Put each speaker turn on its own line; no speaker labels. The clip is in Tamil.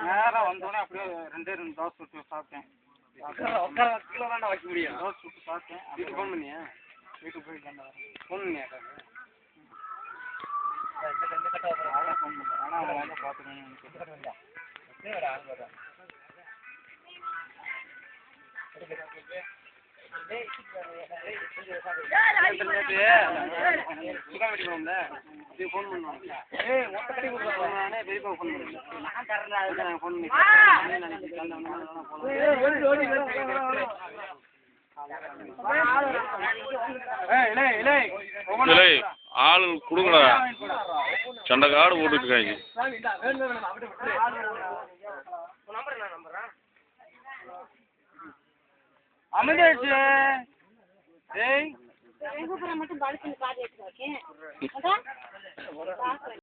நேரம் வந்தோடனே அப்படியே ரெண்டே தோசை சுட்டு சாப்பிட்டேன்.
கிலோ தான் வைக்க முடியும்.
தோசை சுட்டு சாப்பிட்டேன்.
வீட்டுக்கு ஃபோன் பண்ணியா?
வீட்டுக்கு போய்
ஃபோன் பண்ணியா?
ஃபோன் பண்ணுறேன். ஆனால் அவங்க வந்து பார்த்துக்கணும்.
சிக்கன் வெட்டி போனோம்ல, இது ஃபோன் பண்ணுவாங்க. நானே பெரியப்பா ஃபோன் பண்ணுவேன். நான் ஃபோன் பண்ணி
ஆள் கொடுங்கடா. சண்டை காடு போட்டுட்டு இருக்காங்க.
அமைதியாச்சு.
மட்டும் பாலிசி கார்டு எடுத்து வைக்கேன்.